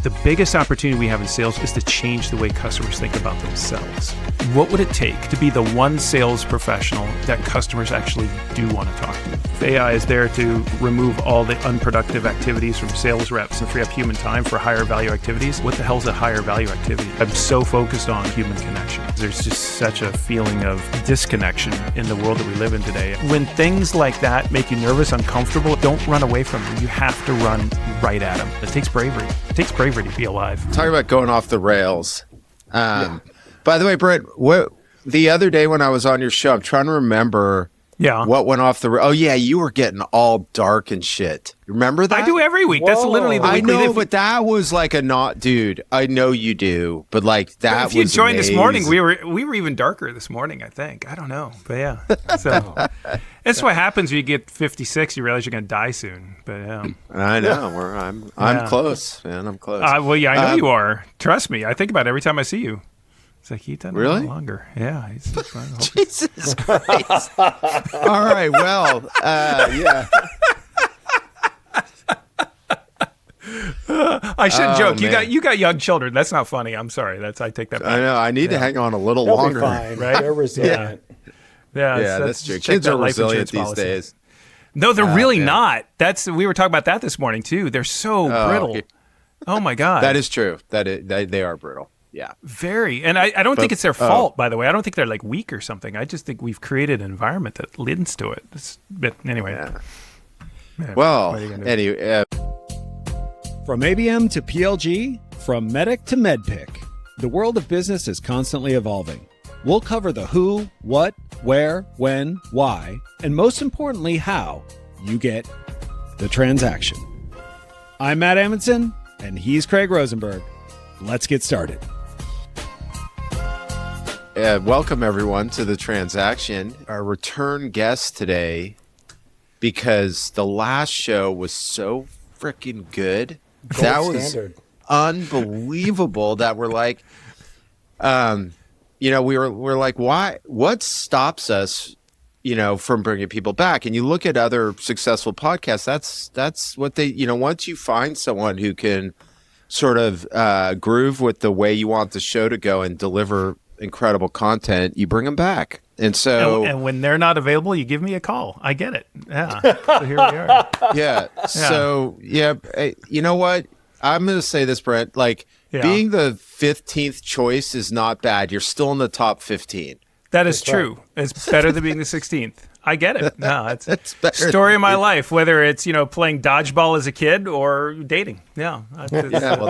The biggest opportunity we have in sales is to change the way customers think about themselves. What would it take to be the one sales professional that customers actually do want to talk to? If AI is there to remove all the unproductive activities from sales reps and free up human time for higher value activities, what the hell's a higher value activity? I'm so focused on human connection. There's just such a feeling of disconnection in the world that we live in today. When things like that make you nervous, uncomfortable, don't run away from them. You have to run right at them. It takes bravery. It takes bravery to be alive. Talking about going off the rails. By the way, Brent, the other day when I was on your show, I'm trying to remember what went off the rails. Oh, yeah, you were getting all dark and shit. Remember that? I do every week. Whoa. That's literally the weekly. I know, but that was like a not, dude. I know you do, but like that was if you joined amazing. This morning, we were even darker this morning, I think. I don't know, but yeah. So that's what happens when you get 56. You realize you're going to die soon. But yeah, I know. I'm close, man. I'm close. Well, yeah, I know you are. Trust me. I think about it every time I see you. It's like, he's done it a little longer. Yeah. Jesus Christ. All right. Well, yeah. I shouldn't joke. You got young children. That's not funny. I'm sorry. I take that back. I know. I need to hang on a little longer. Fine. Right? They're resilient. Yeah, that's true. Kids are resilient these days. No, they're really not. We were talking about that this morning too. They're so brittle. Okay. Oh my God. That is true. They are brittle. Yeah. Very. And I don't think it's their fault, by the way. I don't think they're like weak or something. I just think we've created an environment that lends to it. But anyway. Yeah. Well, anyway. From ABM to PLG, from medic to medpic, the world of business is constantly evolving. We'll cover the who, what, where, when, why, and most importantly, how you get the transaction. I'm Matt Amundson, and he's Craig Rosenberg. Let's get started. Welcome, everyone, to the transaction. Our return guest today, because the last show was so freaking good. That was unbelievable that we're like, we're like, why? What stops us, from bringing people back? And you look at other successful podcasts, that's what they, once you find someone who can sort of groove with the way you want the show to go and deliver incredible content, you bring them back. And so, and when they're not available, you give me a call. I get it. Yeah. So here we are. Yeah. So you know what? I'm going to say this, Brent. Being the 15th choice is not bad. You're still in the top 15. That is true. It's better than being the 16th. I get it. No, it's story of my life. Whether it's playing dodgeball as a kid or dating. Yeah. Well,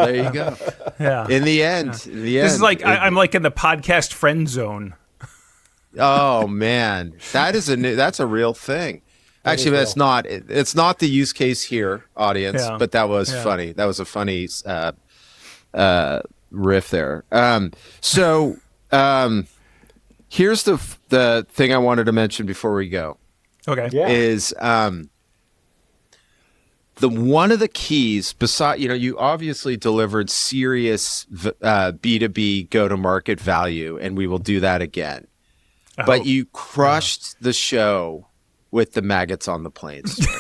there you go. Yeah. In the end, this is like I'm like in the podcast friend zone. Oh man, that's a real thing. Actually, that's not. It's not the use case here, audience. Yeah. But that was funny. That was a funny riff there. Here's the thing I wanted to mention before we go. Okay. Yeah. Is one of the keys, beside you obviously delivered serious B2B go-to-market value, and we will do that again. But you crushed the show with the Maggots on the plane story.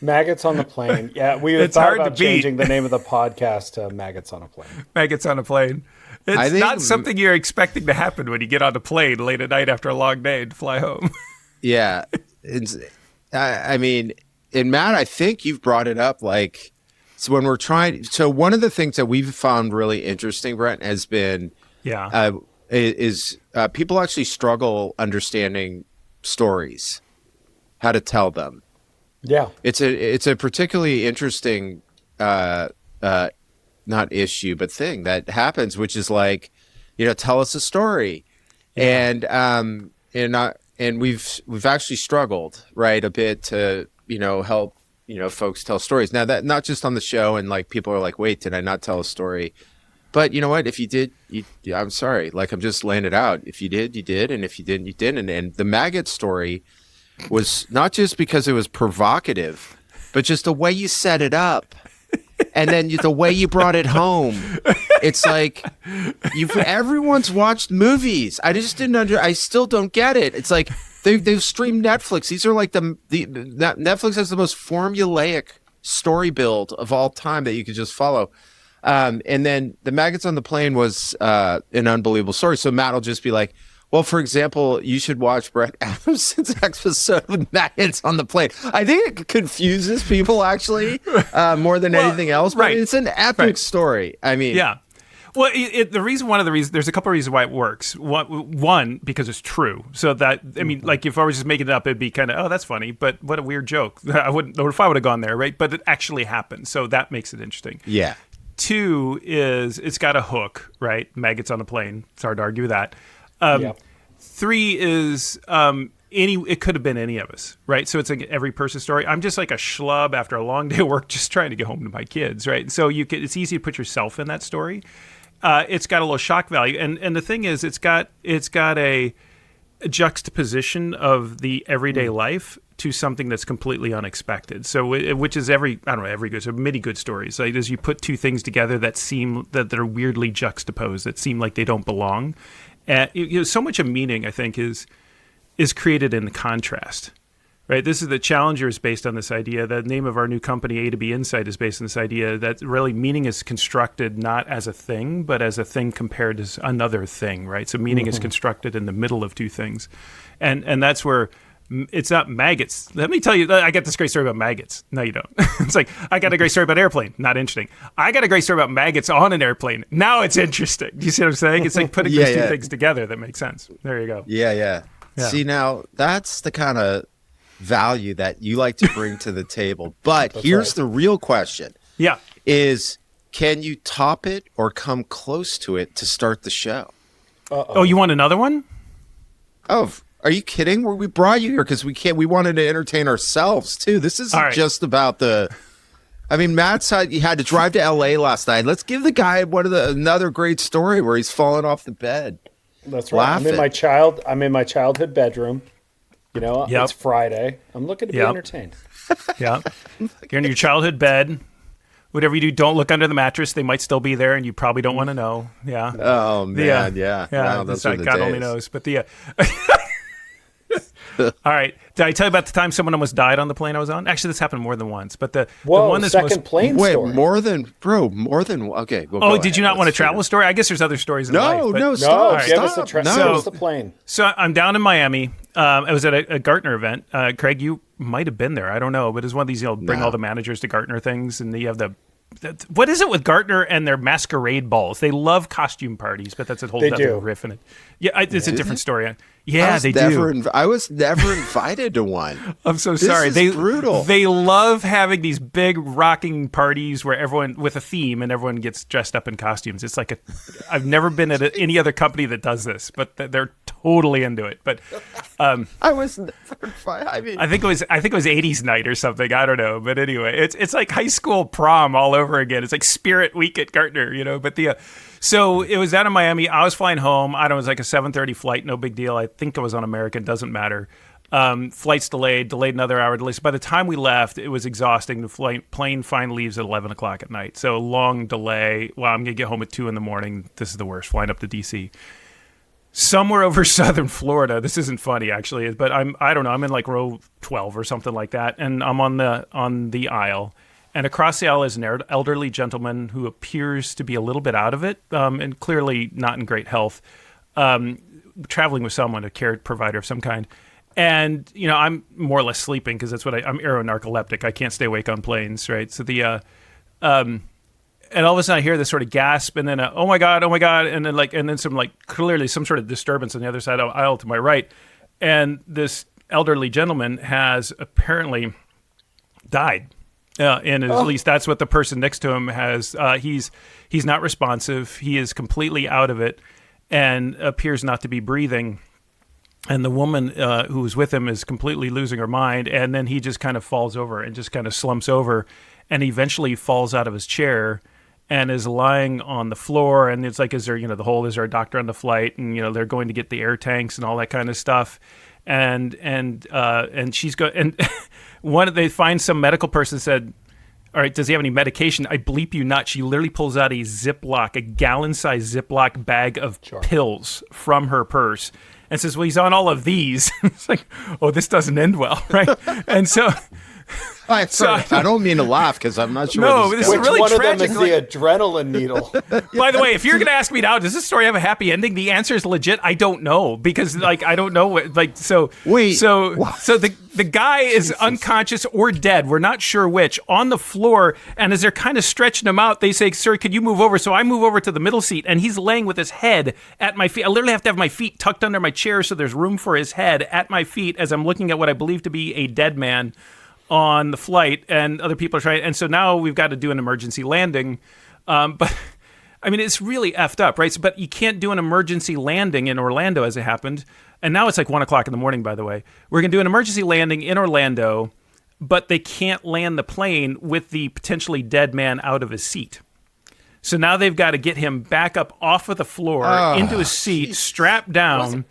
Maggots on the plane. Yeah, we thought about changing the name of the podcast to Maggots on a Plane. Maggots on a Plane. It's not something you're expecting to happen when you get on a plane late at night after a long day and fly home. Yeah. I mean, and Matt, I think you've brought it up so when we're trying. So one of the things that we've found really interesting, Brent, has been is people actually struggle understanding stories, how to tell them. Yeah, it's a particularly interesting not issue but thing that happens, which is tell us a story. And we've actually struggled a bit to help folks tell stories. Now, that not just on the show, and people are like, wait, did I not tell a story? But you know what? If you did, I'm sorry. I'm just laying it out. If you did, you did. And if you didn't, you didn't. And the Maggot story was not just because it was provocative, but just the way you set it up. And then the way you brought it home. It's like everyone's watched movies. I just I still don't get it. It's like they've streamed Netflix. These are like Netflix has the most formulaic story build of all time that you could just follow. And then the maggots on the plane was an unbelievable story. So Matt will just be like, well, for example, you should watch Brent Adamson's episode with maggots on the plane. I think it confuses people actually more than anything else, but it's an epic story. I mean, yeah. Well, one of the reasons, there's a couple of reasons why it works. One, because it's true. So that, I mean, like if I was just making it up, it'd be kind of, oh, that's funny, but what a weird joke. I wouldn't, or if I would have gone there, right? But it actually happened. So that makes it interesting. Yeah. Two is it's got a hook, right? Maggots on the plane. It's hard to argue with that. Three is it could have been any of us, right? So it's like every person's story. I'm just like a schlub after a long day of work, just trying to get home to my kids, right? So it's easy to put yourself in that story. It's got a little shock value, and the thing is, it's got a juxtaposition of the everyday life to something that's completely unexpected. So, which is every good, so many good stories. Like as you put two things together that are weirdly juxtaposed, that seem like they don't belong. So much of meaning, I think, is created in the contrast. Right. This is the Challenger is based on this idea. The name of our new company, A2B Insight, is based on this idea that really meaning is constructed not as a thing, but as a thing compared to another thing. Right. So meaning is constructed in the middle of two things, and that's where it's not maggots. Let me tell you, I got this great story about maggots. No, you don't. It's like I got a great story about airplane. Not interesting. I got a great story about maggots on an airplane. Now it's interesting. Do you see what I'm saying? It's like putting these two things together that makes sense. There you go. Yeah. See, now that's the kind of value that you like to bring to the table. But here's the real question. Yeah. Is can you top it or come close to it to start the show? Oh, you want another one? Oh, are you kidding? We brought you here because we wanted to entertain ourselves too. This isn't just about Matt said you had to drive to LA last night. Let's give the guy another great story where he's falling off the bed. That's right. I'm in my childhood bedroom. You know, It's Friday. I'm looking to be entertained. Yeah. You're in your childhood bed. Whatever you do, don't look under the mattress. They might still be there, and you probably don't want to know. Yeah. Oh, man, yeah. Wow, those are the God days. only knows. But all right. Did I tell you about the time someone almost died on the plane I was on? Actually, this happened more than once. But the one that's plane story. Wait, more than okay. Well, did you not want a travel story? I guess there's other stories in life. No, stop. Give us the plane. So I'm down in Miami. I was at a Gartner event. Craig, you might have been there. I don't know, but it's one of these, bring all the managers to Gartner things, and you have what is it with Gartner and their masquerade balls? They love costume parties, but that's a whole other riff in it. Yeah, it's a different story. Yeah, they do. I was never invited to one. I'm so sorry. This is brutal. They love having these big rocking parties where everyone with a theme and everyone gets dressed up in costumes. It's like I've never been at any other company that does this, but they're totally into it. But I was never invited. I think it was 80s night or something. I don't know, but anyway, it's like high school prom all over again. It's like Spirit Week at Gartner, But so it was out of Miami. I was flying home. I don't know, it was like a 7:30 flight. No big deal. I think I was on American. Doesn't matter. Flight's delayed another hour delay. So by the time we left, it was exhausting. The plane finally leaves at 11 o'clock at night. So long delay. Well, I'm going to get home at 2 in the morning. This is the worst, flying up to D.C. Somewhere over southern Florida. This isn't funny, actually, but I don't know. I'm in like row 12 or something like that. And I'm on the aisle. And across the aisle is an elderly gentleman who appears to be a little bit out of it and clearly not in great health, traveling with someone, a care provider of some kind. And, I'm more or less sleeping because that's what I'm aeronarcoleptic. I can't stay awake on planes, right? So and all of a sudden I hear this sort of gasp and then oh my God, and then some clearly some sort of disturbance on the other side of the aisle to my right. And this elderly gentleman has apparently died. And at least that's what the person next to him has. He's not responsive. He is completely out of it and appears not to be breathing. And the woman who was with him is completely losing her mind. And then he just kind of falls over and just kind of slumps over and eventually falls out of his chair and is lying on the floor. And it's like, is there a doctor on the flight? And, they're going to get the air tanks and all that kind of stuff. And she's and they find some medical person said, all right, does he have any medication? I bleep you not. She literally pulls out a gallon-sized Ziploc bag of pills from her purse and says, well, he's on all of these. It's like, oh, this doesn't end well, right? And so Sorry, I don't mean to laugh because I'm not sure. No, this is Which really one tragic. of them is the adrenaline needle? By the way, if you're going to ask me now, does this story have a happy ending? The answer is legit. I don't know because I don't know what Wait, So what? the guy is unconscious or dead. We're not sure which on the floor. And as they're kind of stretching him out, they say, "Sir, could you move over?" So I move over to the middle seat, and he's laying with his head at my feet. I literally have to have my feet tucked under my chair so there's room for his head at my feet as I'm looking at what I believe to be a dead man on the flight, and other people are trying. And so now we've got to do an emergency landing. But I mean, it's really effed up, right? But you can't do an emergency landing in Orlando as it happened. And now it's like 1:00 in the morning, by the way. We're going to do an emergency landing in Orlando, but they can't land the plane with the potentially dead man out of his seat. So now they've got to get him back up off of the floor into his seat, strapped down.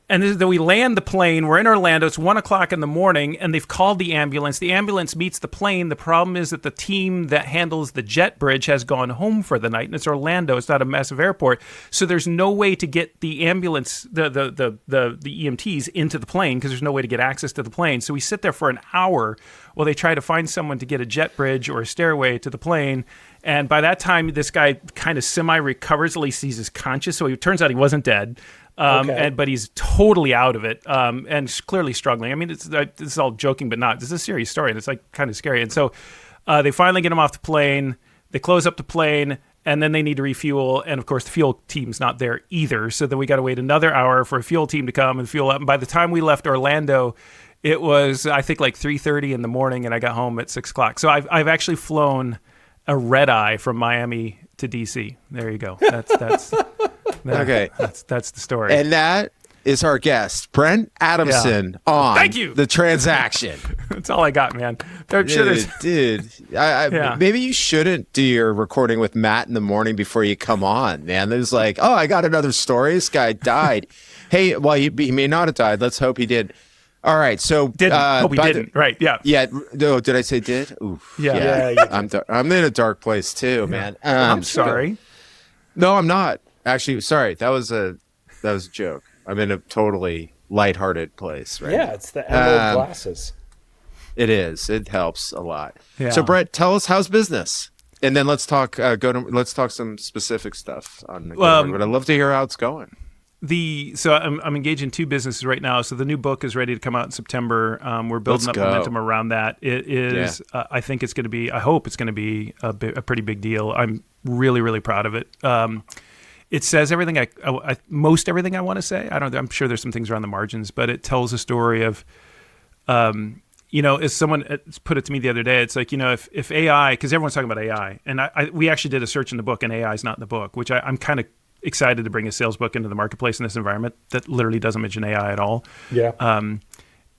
And then we land the plane. We're in Orlando. It's 1:00 in the morning, and they've called the ambulance. The ambulance meets the plane. The problem is that the team that handles the jet bridge has gone home for the night, and it's Orlando. It's not a massive airport, so there's no way to get the ambulance, the EMTs into the plane because there's no way to get access to the plane. So we sit there for an hour while they try to find someone to get a jet bridge or a stairway to the plane. And by that time, this guy kind of semi-recovers, at least he's conscious. So it turns out he wasn't dead. But he's totally out of it and clearly struggling. I mean, this is all joking, but not. This is a serious story, and it's like kind of scary. And so they finally get him off the plane. They close up the plane, and then they need to refuel. And of course, the fuel team's not there either. So then we got to wait another hour for a fuel team to come and fuel up. And by the time we left Orlando, it was I think like 3:30 in the morning, and I got home at 6:00. So I've actually flown a red eye from Miami to DC. There you go. That's. Okay. That's the story. And that is our guest, Brent Adamson, on Thank you. The Transaction. That's all I got, man. Dude, maybe you shouldn't do your recording with Matt in the morning before you come on, man. There's like, oh, I got another story. This guy died. Hey, well, he may not have died. Let's hope he did. All right, so hope he didn't. Right? Yeah. Yeah. No, did I say did? Oof. Yeah. I'm in a dark place too, man. I'm sorry. No, I'm not. Actually, sorry. That was a joke. I'm in a totally lighthearted place, right? Yeah, it's the emerald glasses. It is. It helps a lot. Yeah. So, Brett, tell us how's business, and then let's talk. Let's talk some specific stuff on the but I'd love to hear how it's going. So I'm engaged in two businesses right now. So the new book is ready to come out in September. We're building up momentum around that. It is. Yeah. I think it's going to be. I hope it's going to be a pretty big deal. I'm really, really proud of it. It says everything most everything I want to say. I'm sure there's some things around the margins, but it tells a story of, as someone put it to me the other day, it's like, if AI, because everyone's talking about AI, and we actually did a search in the book, and AI is not in the book, which I'm kind of excited to bring a sales book into the marketplace in this environment that literally doesn't mention AI at all. Yeah.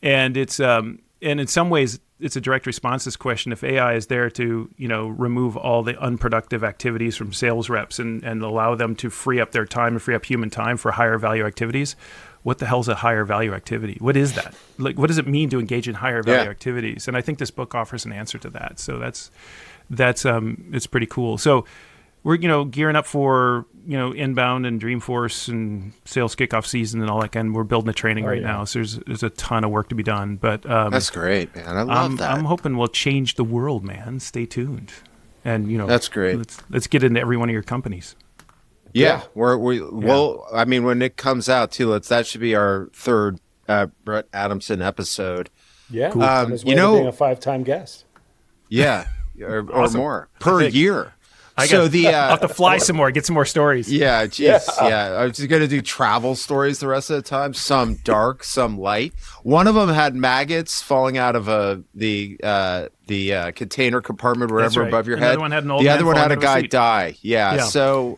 And it's and in some ways it's a direct response to this question. If AI is there to, remove all the unproductive activities from sales reps and allow them to free up their time and free up human time for higher value activities, what the hell's a higher value activity? What is that? Like, what does it mean to engage in higher value activities? And I think this book offers an answer to that. So that's it's pretty cool. So we're, gearing up for, Inbound and Dreamforce and sales kickoff season and all that kind. We're building the training right now. So there's a ton of work to be done. But that's great, man. I love that. I'm hoping we'll change the world, man. Stay tuned. And that's great. Let's get into every one of your companies. Yeah. Well, I mean, when it comes out too, that should be our third Brent Adamson episode. Yeah. Cool. On his way to being a 5-time guest. Yeah. or more per year. I'll have to fly some more, get some more stories. Yeah, geez, yeah. I was just gonna do travel stories the rest of the time. Some dark, some light. One of them had maggots falling out of the container compartment, wherever above your head. One had an old the man other one had a guy seat. Die. Yeah. So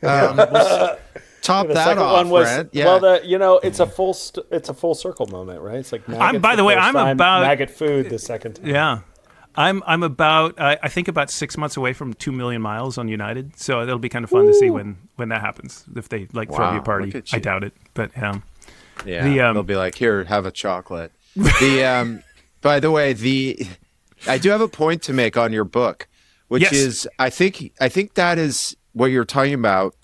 top that off, Brent. Yeah. Well, it's a full circle moment, right? It's like by the way, I'm about maggot food the second time. Yeah. I'm about I think about 6 months away from 2 million miles on United, so it'll be kind of fun to see when that happens. If they throw you a party, I doubt it, but they'll be like, here, have a chocolate. By the way, I do have a point to make on your book, which is I think that is what you're talking about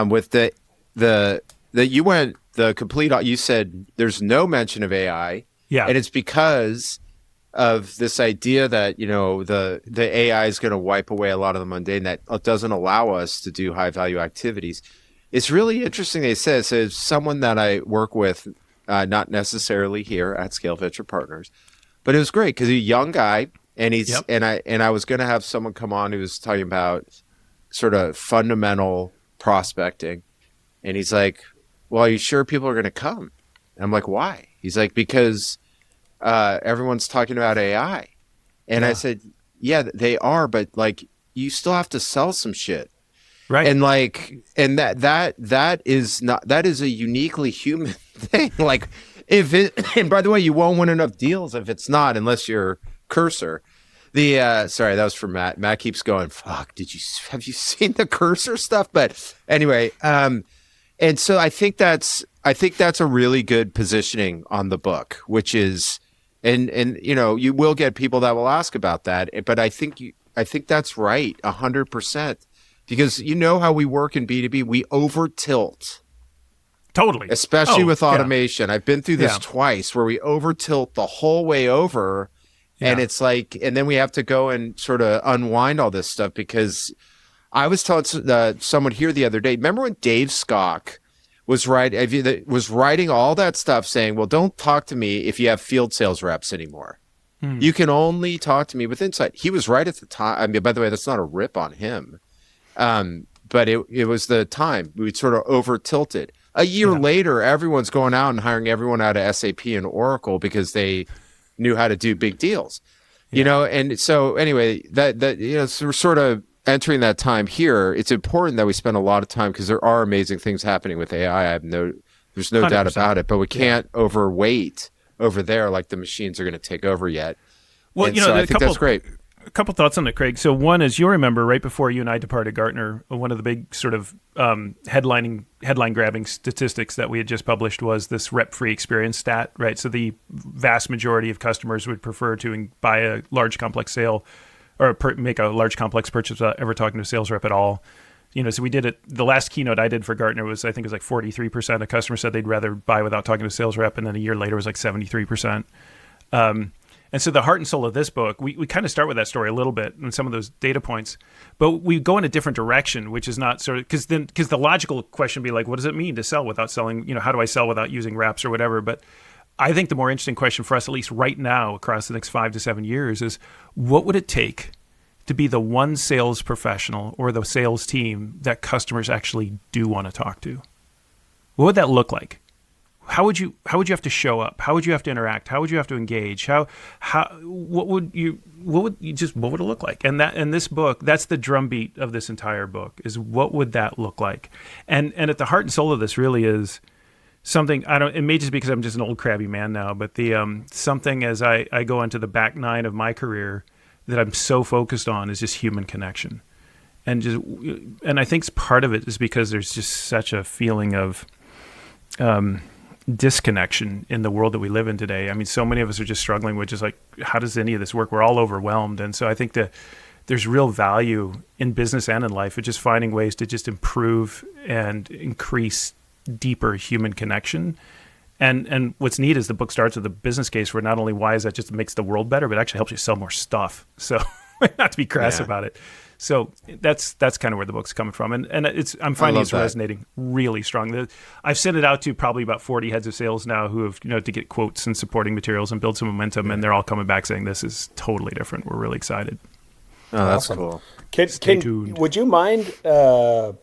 with that you went the complete. You said there's no mention of AI, and it's because of this idea that, the AI is going to wipe away a lot of the mundane, that doesn't allow us to do high value activities. It's really interesting. They say, so someone that I work with, not necessarily here at Scale Venture Partners, but it was great because he's a young guy, and I was going to have someone come on who was talking about sort of fundamental prospecting, and he's like, well, are you sure people are going to come? And I'm like, why? He's like, because everyone's talking about AI. And I said, yeah, they are, but like, you still have to sell some shit. Right. And that is a uniquely human thing. Like, and by the way, you won't win enough deals if it's not, unless you're Cursor. Sorry, that was for Matt. Matt keeps going, fuck, have you seen the Cursor stuff? But anyway, and so I think that's a really good positioning on the book, which is, and you will get people that will ask about that, but I think that's right, 100%, because how we work in B2B, we over tilt. Totally. Especially with automation. I've been through this twice where we over tilt the whole way over. Yeah. And it's like, and then we have to go and sort of unwind all this stuff, because I was telling someone here the other day, remember when Dave Skock was writing all that stuff saying, well, don't talk to me if you have field sales reps anymore. You can only talk to me with insight. He was right at the time. I mean, by the way, that's not a rip on him. But it was the time we sort of over tilted. A year later, everyone's going out and hiring everyone out of SAP and Oracle because they knew how to do big deals, and so anyway, so we're sort of entering that time here. It's important that we spend a lot of time, because there are amazing things happening with AI. There's no 100%. Doubt about it, but we can't overweight over there like the machines are going to take over yet. Well, so I think that's great. A couple thoughts on it, Craig. So one is, you'll remember right before you and I departed Gartner, one of the big sort of headline grabbing statistics that we had just published was this rep-free experience stat, right? So the vast majority of customers would prefer to buy a large complex sale or make a large complex purchase without ever talking to a sales rep at all. So we did it. The last keynote I did for Gartner was, I think it was like 43% of customers said they'd rather buy without talking to a sales rep, and then a year later it was like 73%. And so the heart and soul of this book, we kind of start with that story a little bit and some of those data points, but we go in a different direction, which is not sort of, because the logical question would be like, what does it mean to sell without selling? How do I sell without using reps or whatever? But I think the more interesting question for us, at least right now, across the next 5 to 7 years, is what would it take to be the one sales professional or the sales team that customers actually do want to talk to? What would that look like? How would you have to show up? How would you have to interact? How would you have to engage? What would it look like? And this book, that's the drumbeat of this entire book, is what would that look like? And at the heart and soul of this really is something, it may just be because I'm just an old crabby man now, but something as I go into the back nine of my career that I'm so focused on is just human connection. And I think part of it is because there's just such a feeling of disconnection in the world that we live in today. I mean, so many of us are just struggling with just like, how does any of this work? We're all overwhelmed. And so I think that there's real value in business and in life of just finding ways to just improve and increase deeper human connection. And what's neat is the book starts with a business case where not only why is that just makes the world better, but actually helps you sell more stuff. So not to be crass about it. So that's kind of where the book's coming from, and I'm finding it's resonating really strong. I've sent it out to probably about 40 heads of sales now who have to get quotes and supporting materials and build some momentum, and they're all coming back saying this is totally different. We're really excited. Oh, that's cool. Stay tuned. Would you mind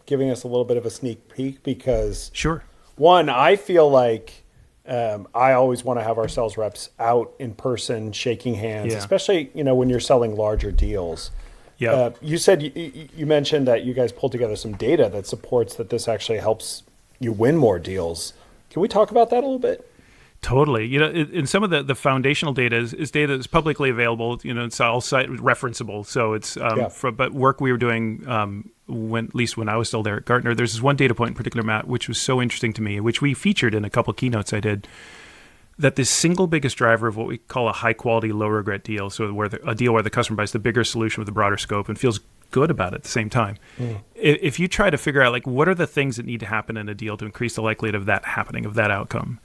giving us a little bit of a sneak peek? Because sure. One, I feel like I always want to have our sales reps out in person, shaking hands, especially when you're selling larger deals. Yeah. You said you mentioned that you guys pulled together some data that supports that this actually helps you win more deals. Can we talk about that a little bit? Totally. In some of the foundational data is data that's publicly available. It's all site referenceable. So it's but work we were doing at least when I was still there at Gartner. There's this one data point in particular, Matt, which was so interesting to me, which we featured in a couple of keynotes I did. That the single biggest driver of what we call a high-quality, low-regret deal, so a deal where the customer buys the bigger solution with a broader scope and feels good about it at the same time. If you try to figure out, like, what are the things that need to happen in a deal to increase the likelihood of that happening, of that outcome,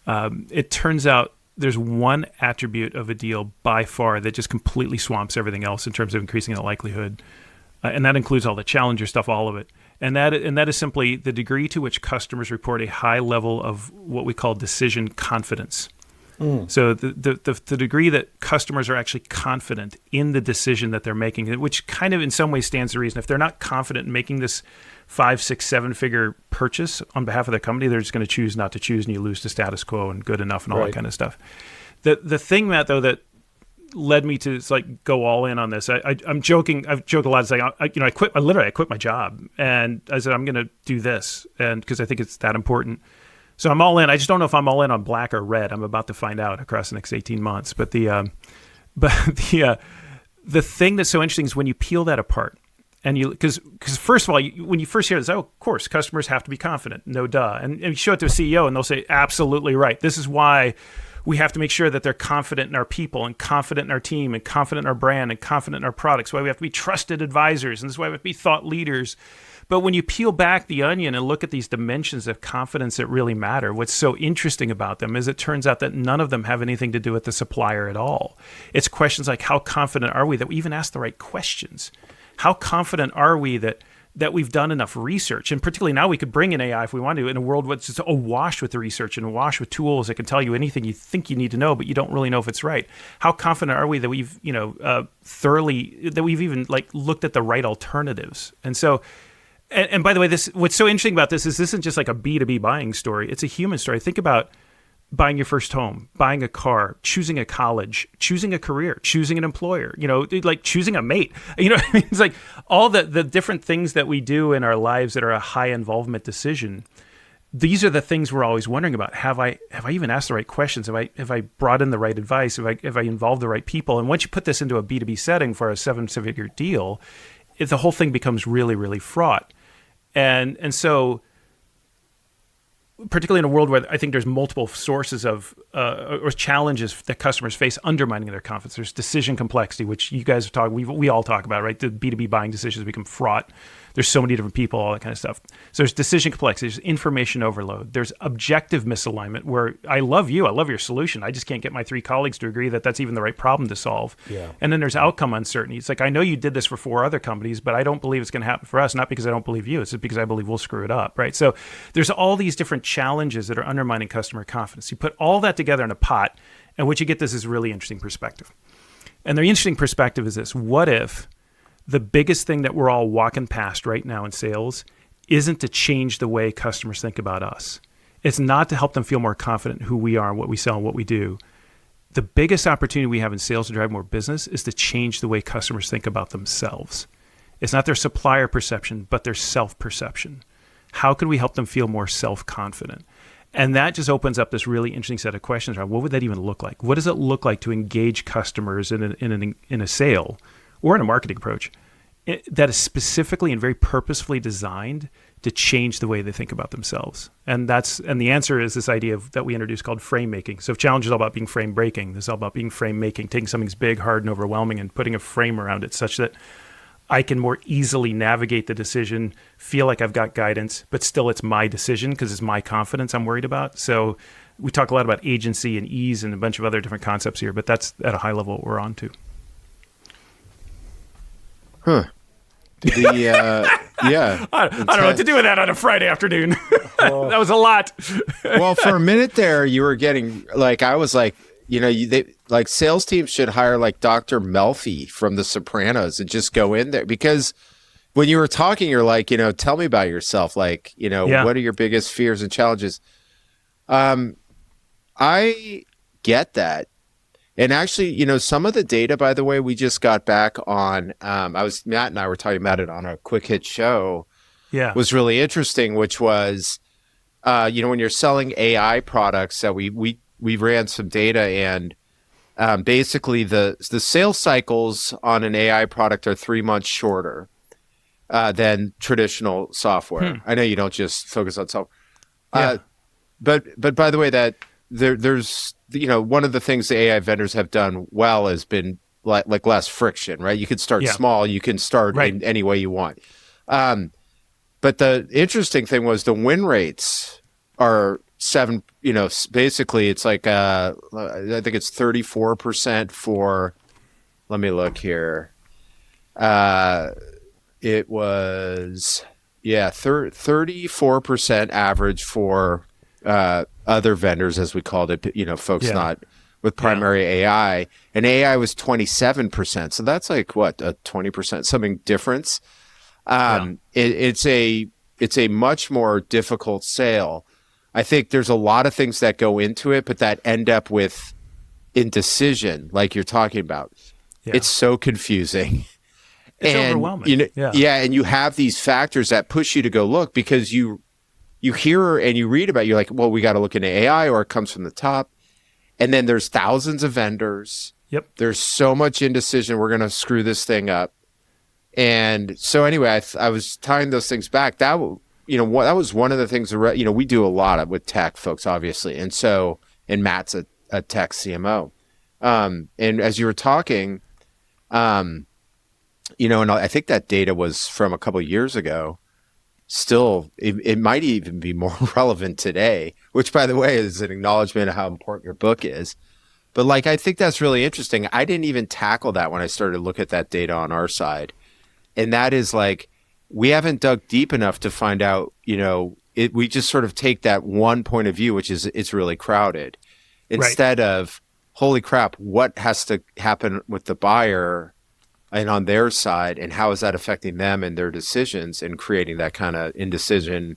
it turns out there's one attribute of a deal by far that just completely swamps everything else in terms of increasing the likelihood, and that includes all the challenger stuff, all of it. And that is simply the degree to which customers report a high level of what we call decision confidence. So the degree that customers are actually confident in the decision that they're making, which kind of in some ways stands to reason. If they're not confident in making this 5, 6, 7-figure purchase on behalf of the company, they're just going to choose not to choose, and you lose to status quo and good enough and all that kind of stuff. The thing, Matt, though, that led me to go all in on this. I'm joking. I've joked a lot. It's like I quit my job, and I said I'm going to do this, and because I think it's that important. So I'm all in. I just don't know if I'm all in on black or red. I'm about to find out across the next 18 months. But the thing that's so interesting is when you peel that apart, and because first of all, when you first hear this, of course, customers have to be confident, no duh. And you show it to a CEO, and they'll say, absolutely right. This is why we have to make sure that they're confident in our people and confident in our team and confident in our brand and confident in our products. Why we have to be trusted advisors, and this is why we have to be thought leaders. But when you peel back the onion and look at these dimensions of confidence that really matter, what's so interesting about them is it turns out that none of them have anything to do with the supplier at all. It's questions like, how confident are we that we even ask the right questions? How confident are we that we've done enough research? And particularly now we could bring in AI if we want to, in a world that's just awash with the research and awash with tools that can tell you anything you think you need to know, but you don't really know if it's right. How confident are we that we've, that we've even looked at the right alternatives? And so, and by the way, what's so interesting about this isn't just like a B2B buying story. It's a human story. Think about buying your first home, buying a car, choosing a college, choosing a career, choosing an employer, like choosing a mate. It's like all the different things that we do in our lives that are a high involvement decision. These are the things we're always wondering about. Have I even asked the right questions? Have I brought in the right advice? Have I involved the right people? And once you put this into a B2B setting for a 7-figure deal, the whole thing becomes really, really fraught. And so, particularly in a world where I think there's multiple sources of or challenges that customers face undermining their confidence. There's decision complexity, which you guys have talked, we all talk about, right? The B2B buying decisions become fraught. There's so many different people, all that kind of stuff. So there's decision complexity, there's information overload, there's objective misalignment where I love your solution. I just can't get my 3 colleagues to agree that that's even the right problem to solve. Yeah. And then there's outcome uncertainty. It's like, I know you did this for 4 other companies, but I don't believe it's going to happen for us, not because I don't believe you, it's just because I believe we'll screw it up, right? So there's all these different challenges that are undermining customer confidence. You put all that together in a pot, and what you get this really interesting perspective. And the interesting perspective is this: what if the biggest thing that we're all walking past right now in sales isn't to change the way customers think about us? It's not to help them feel more confident in who we are and what we sell and what we do. The biggest opportunity we have in sales to drive more business is to change the way customers think about themselves. It's not their supplier perception, but their self-perception. How can we help them feel more self-confident? And that just opens up this really interesting set of questions around what would that even look like? What does it look like to engage customers in a sale or in a marketing approach that is specifically and very purposefully designed to change the way they think about themselves? And the answer is this idea that we introduced called frame making. So if challenge is all about being frame breaking, this is all about being frame making, taking something that's big, hard, and overwhelming and putting a frame around it such that I can more easily navigate the decision, feel like I've got guidance, but still it's my decision because it's my confidence I'm worried about. So we talk a lot about agency and ease and a bunch of other different concepts here, but that's at a high level what we're on to. Huh. Yeah. I don't know what to do with that on a Friday afternoon. That was a lot. Well, for a minute there, you were getting I was like, sales teams should hire Dr. Melfi from The Sopranos and just go in there, because when you were talking, you're like, tell me about yourself. What are your biggest fears and challenges? I get that. And actually, some of the data, by the way, we just got back on, Matt and I were talking about it on a quick hit show. Yeah. Was really interesting, which was, when you're selling AI products, that we ran some data, and basically the sales cycles on an AI product are 3 months shorter than traditional software. I know you don't just focus on software. Yeah. But by the way, that there's one of the things the AI vendors have done well has been less friction, right? You can start small, you can start in any way you want. But the interesting thing was the win rates are 7, basically it's like, I think it's 34% for, let me look here. It was, 34% average for other vendors, as we called it, folks not with primary AI, and AI was 27%. So that's like what, a 20% something difference. It's a much more difficult sale. I think there's a lot of things that go into it, but that end up with indecision, like you're talking about. Yeah. It's so confusing. It's overwhelming. And you have these factors that push you to go look, because you hear and you read about it, you're like, well, we got to look into AI, or it comes from the top. And then there's thousands of vendors. Yep. There's so much indecision. We're going to screw this thing up. And so anyway, I was tying those things back. That was one of the things, we do a lot with tech folks, obviously. And Matt's a tech CMO. And as you were talking, and I think that data was from a couple of years ago. Still, it might even be more relevant today, which, by the way, is an acknowledgement of how important your book is. But I think that's really interesting. I didn't even tackle that when I started to look at that data on our side. And that is we haven't dug deep enough to find out, we just sort of take that one point of view, which is it's really crowded, instead of, holy crap, what has to happen with the buyer and on their side, and how is that affecting them and their decisions and creating that kind of indecision,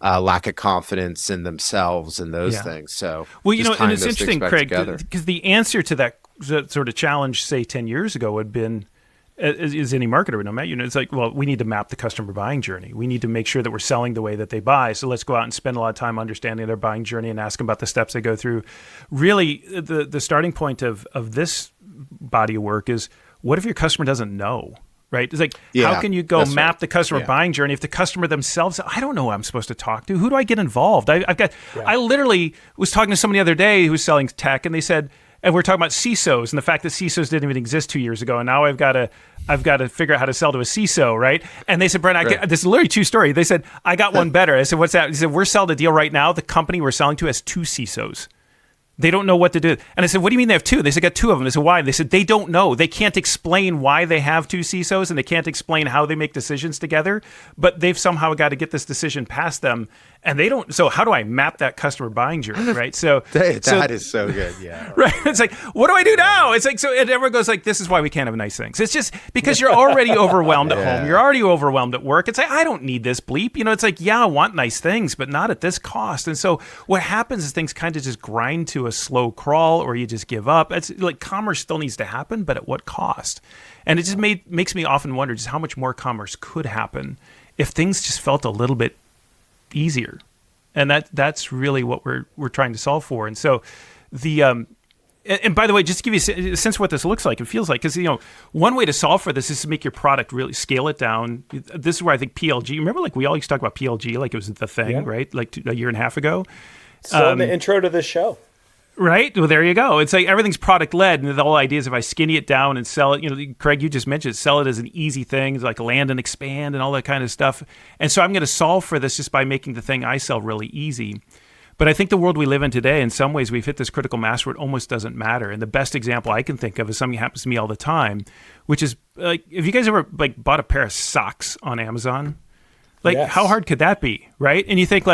lack of confidence in themselves and those things. So, well, and it's interesting, Craig, because the answer to that sort of challenge, say 10 years ago, had been, as any marketer would know, Matt, it's like, well, we need to map the customer buying journey. We need to make sure that we're selling the way that they buy. So let's go out and spend a lot of time understanding their buying journey and ask them about the steps they go through. Really, the starting point of this body of work is, what if your customer doesn't know, right? It's like, how can you go map the customer buying journey if the customer themselves, I don't know who I'm supposed to talk to. Who do I get involved? I literally was talking to somebody the other day who was selling tech, and they said, and we're talking about CISOs and the fact that CISOs didn't even exist 2 years ago, and now I've got to figure out how to sell to a CISO, right? And they said, Brent, this is literally true story. They said, I got one better. I said, what's that? He said, we're selling a deal right now. The company we're selling to has 2 CISOs. They don't know what to do. And I said, what do you mean they have 2? They said, got 2 of them. They said, why? They said, they don't know. They can't explain why they have 2 CISOs, and they can't explain how they make decisions together, but they've somehow got to get this decision past them. And they don't. So how do I map that customer buying journey, right? So that is so good, yeah. Right. It's like, what do I do now? It's like, so and everyone goes like, this is why we can't have nice things. It's just because you're already overwhelmed at home. You're already overwhelmed at work. It's like, I don't need this bleep. It's like, yeah, I want nice things, but not at this cost. And so what happens is things kind of just grind to a slow crawl, or you just give up. It's like commerce still needs to happen, but at what cost? And it just makes me often wonder just how much more commerce could happen if things just felt a little bit easier. And that's really what we're trying to solve for. And so and by the way, just to give you a sense of what this looks like and feels like, because one way to solve for this is to make your product really scale it down. This is where I think PLG, remember, we all used to talk about PLG like it was the thing, right? Like a year and a half ago. Still in the intro to this show. Right. Well, there you go. It's like everything's product led, and the whole idea is if I skinny it down and sell it, Craig, you just mentioned sell it as an easy thing, like land and expand and all that kind of stuff. And so I'm going to solve for this just by making the thing I sell really easy. But I think the world we live in today, in some ways, we've hit this critical mass where it almost doesn't matter. And the best example I can think of is something that happens to me all the time, which is like, if you guys ever bought a pair of socks on Amazon, how hard could that be, right? And you think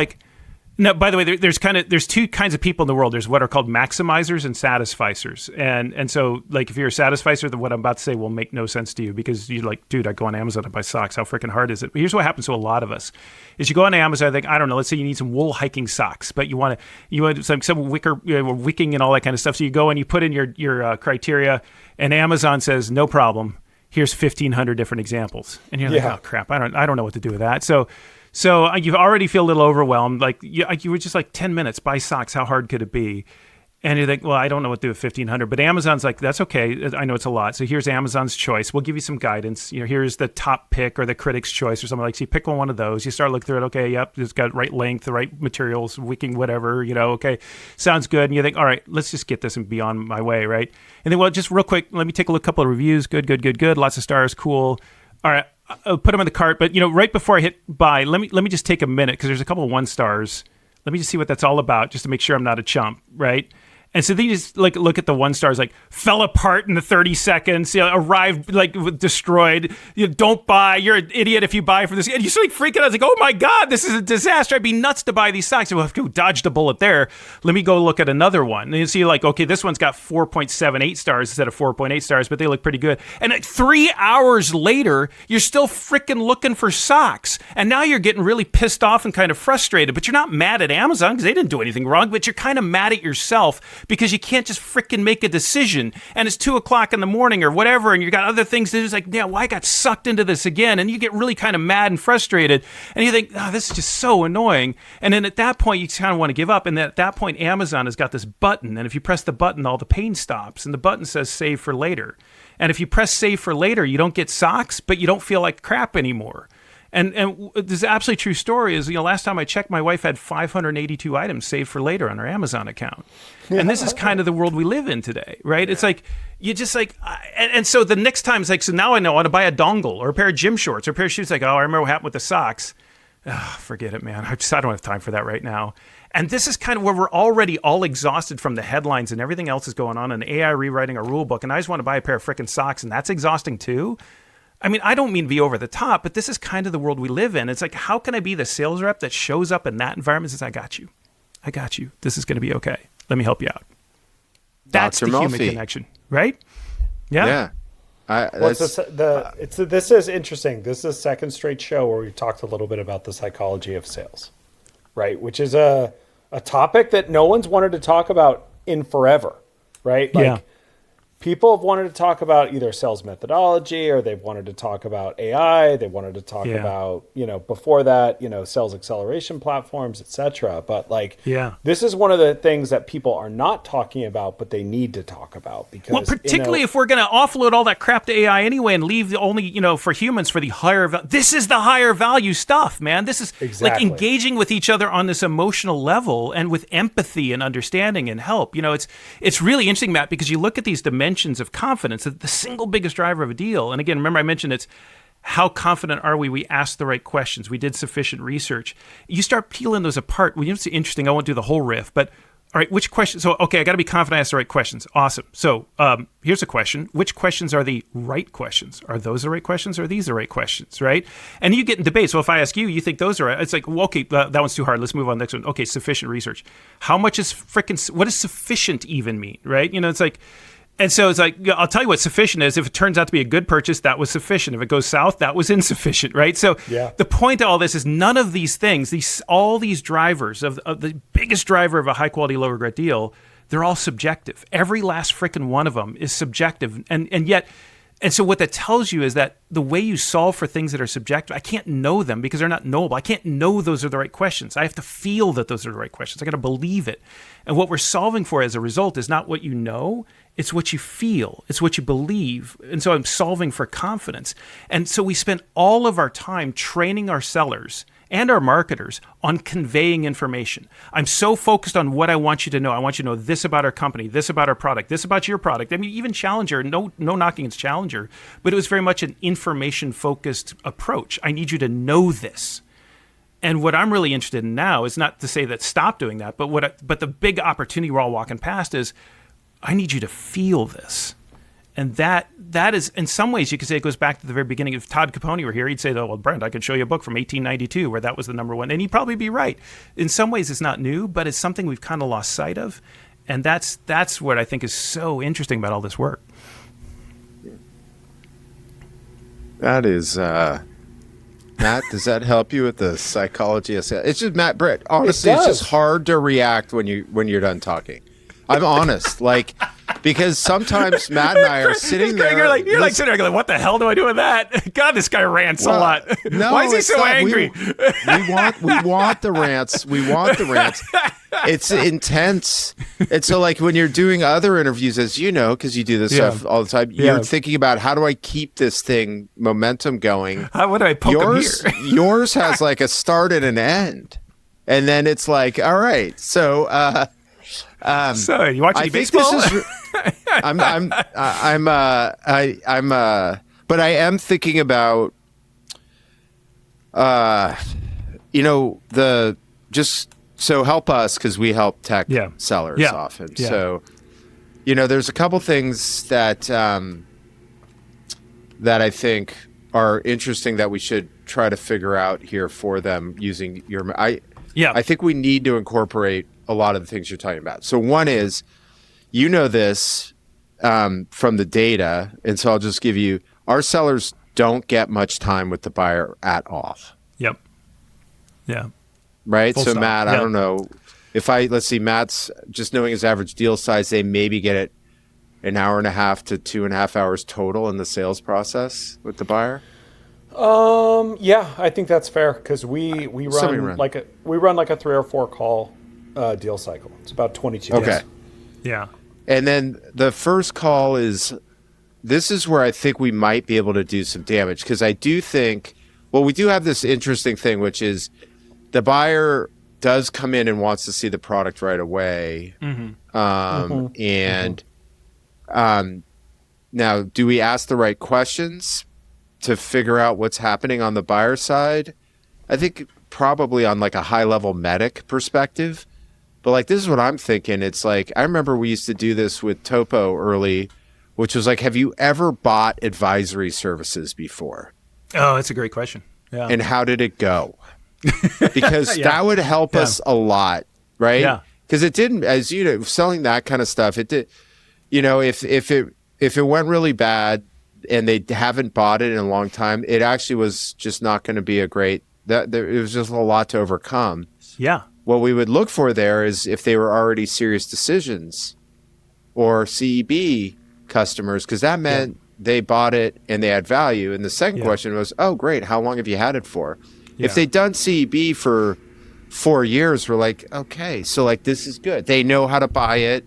no, by the way, there's 2 kinds of people in the world. There's what are called maximizers and satisficers. And so if you're a satisficer, then what I'm about to say will make no sense to you, because you're like, dude, I go on Amazon and buy socks. How freaking hard is it? But here's what happens to a lot of us is you go on Amazon, I don't know, let's say you need some wool hiking socks, but you want some wicker, wicking and all that kind of stuff. So you go and you put in your criteria, and Amazon says, no problem. Here's 1,500 different examples. And you're like, oh crap, I don't know what to do with that. So you already feel a little overwhelmed. You were just 10 minutes, buy socks. How hard could it be? And you think, well, I don't know what to do with 1,500. But Amazon's like, that's okay. I know it's a lot. So here's Amazon's choice. We'll give you some guidance. Here's the top pick or the critic's choice or something like. So you pick one of those. You start looking through it. Okay, yep, it's got right length, the right materials, wicking, whatever. Okay, sounds good. And you think, all right, let's just get this and be on my way, right? And then, well, just real quick, let me take a look, couple of reviews. Good. Lots of stars, cool. All right. I'll put them in the cart, but right before I hit buy, let me just take a minute, because there's a couple of 1 stars Let me just see what that's all about, just to make sure I'm not a chump, right? And so they just look at the 1 stars, like fell apart in the 30 seconds, arrived destroyed. Don't buy. You're an idiot if you buy for this. And you're just freaking out. I was like, oh my God, this is a disaster. I'd be nuts to buy these stocks. Well, I dodged a bullet there. Let me go look at another one. And you see okay, this one's got 4.78 stars instead of 4.8 stars, but they look pretty good. And 3 hours later, you're still freaking looking for socks. And now you're getting really pissed off and kind of frustrated, but you're not mad at Amazon because they didn't do anything wrong, but you're kind of mad at yourself because you can't just freaking make a decision and it's 2:00 in the morning or whatever and you got other things to do. It's like, yeah, well, I got sucked into this again. And you get really kind of mad and frustrated and you think, this is just so annoying. And then at that point, you kind of want to give up. And then at that point, Amazon has got this button. And if you press the button, all the pain stops. And the button says save for later. And if you press save for later, you don't get socks, but you don't feel like crap anymore. And this is absolutely true story is, last time I checked, my wife had 582 items saved for later on her Amazon account. And this is kind of the world we live in today, right? Yeah. It's like, you just and so the next time it's like, so now I know I want to buy a dongle or a pair of gym shorts or a pair of shoes. Like, I remember what happened with the socks. Forget it, man. I don't have time for that right now. And this is kind of where we're already all exhausted from the headlines and everything else is going on and AI rewriting a rule book. And I just want to buy a pair of freaking socks and that's exhausting too. I mean, I don't mean to be over the top, but this is kind of the world we live in. It's like, how can I be the sales rep that shows up in that environment and says, I got you. This is going to be okay. Let me help you out. That's the human connection, right? Yeah. This is interesting. This is the second straight show where we've talked a little bit about the psychology of sales, right? Which is a topic that no one's wanted to talk about in forever, right? People have wanted to talk about either sales methodology or they've wanted to talk about AI. They wanted to talk about, before that, sales acceleration platforms, et cetera. But this is one of the things that people are not talking about, but they need to talk about because, well, particularly if we're going to offload all that crap to AI anyway and leave the only, for humans for the higher value. This is the higher value stuff, man. This is like engaging with each other on this emotional level and with empathy and understanding and help. It's really interesting, Matt, because you look at these dimensions of confidence, the single biggest driver of a deal. And again, remember I mentioned it's how confident are we? We ask the right questions. We did sufficient research. You start peeling those apart. Well, it's interesting. I won't do the whole riff, but all right, which questions? So, okay, I got to be confident I ask the right questions. Awesome. So here's a question. Which questions are the right questions? Are those the right questions or are these the right questions, right? And you get in debate. So if I ask you, you think those are right. It's like, well, okay, that one's too hard. Let's move on to the next one. Okay, sufficient research. How much is what does sufficient even mean, right? It's like, and so it's like, I'll tell you what sufficient is. If it turns out to be a good purchase, that was sufficient. If it goes south, that was insufficient, right? So the point of all this is none of these things, all these drivers of the biggest driver of a high quality, low regret deal, they're all subjective. Every last frickin' one of them is subjective. And so what that tells you is that the way you solve for things that are subjective, I can't know them because they're not knowable. I can't know those are the right questions. I have to feel that those are the right questions. I got to believe it. And what we're solving for as a result is not what you know, it's what you feel. It's what you believe. And so I'm solving for confidence. And so we spend all of our time training our sellers and our marketers on conveying information. I'm so focused on what I want you to know. I want you to know this about our company, this about our product, this about your product. I mean, even Challenger, no knocking against Challenger, but it was very much an information-focused approach. I need you to know this. And what I'm really interested in now is not to say that stop doing that, but the big opportunity we're all walking past is I need you to feel this. And that is, in some ways, you could say it goes back to the very beginning. If Todd Capone were here, he'd say, oh, well, Brent, I could show you a book from 1892 where that was the number one. And he'd probably be right. In some ways, it's not new, but it's something we've kind of lost sight of. And that's what I think is so interesting about all this work. That is, Matt, does that help you with the psychology of sales? It's just, Matt, Brett, honestly, it's just hard to react when you're done talking. I'm honest, because sometimes Matt and I are sitting there. You're like sitting there going, what the hell do I do with that? God, this guy rants a lot. No, why is he so angry? We want the rants. We want the rants. It's intense. And so when you're doing other interviews, as you know, because you do this stuff all the time, you're thinking about how do I keep this thing momentum going? What do I poke him here? Yours has a start and an end. And then it's like, all right, so... so you watch any baseball? But I am thinking about, the just So help us, because we help tech sellers often. Yeah. So, there's a couple things that that I think are interesting that we should try to figure out here for them using your. I think we need to incorporate a lot of the things you're talking about. So one is, this from the data, and so I'll just give you, our sellers don't get much time with the buyer at all. Yep. Yeah. Right. Full so stop. Matt, I don't know if let's see, Matt's just knowing his average deal size, they maybe get it an hour and a half to 2.5 hours total in the sales process with the buyer. Yeah, I think that's fair, because we run like a 3 or 4 call deal cycle. It's about 22 days. Okay. Yeah. And then the first call this is where I think we might be able to do some damage, because I do think, we do have this interesting thing, which is the buyer does come in and wants to see the product right away. Now, do we ask the right questions to figure out what's happening on the buyer side? I think probably on like a high level medic perspective, but like, this is what I'm thinking. It's like, I remember we used to do this with Topo early, which was like, have you ever bought advisory services before? Oh, that's a great question. Yeah. And how did it go? Because that would help us a lot, right? Yeah. Because it didn't, as selling that kind of stuff, it did, if it went really bad and they haven't bought it in a long time, it actually was just not going to be it was just a lot to overcome. Yeah. What we would look for there is if they were already serious decisions or CEB customers, because that meant they bought it and they had value. And the second question was, oh, great, how long have you had it for? Yeah. If they'd done CEB for 4 years, we're like, okay, so like, this is good. They know how to buy it.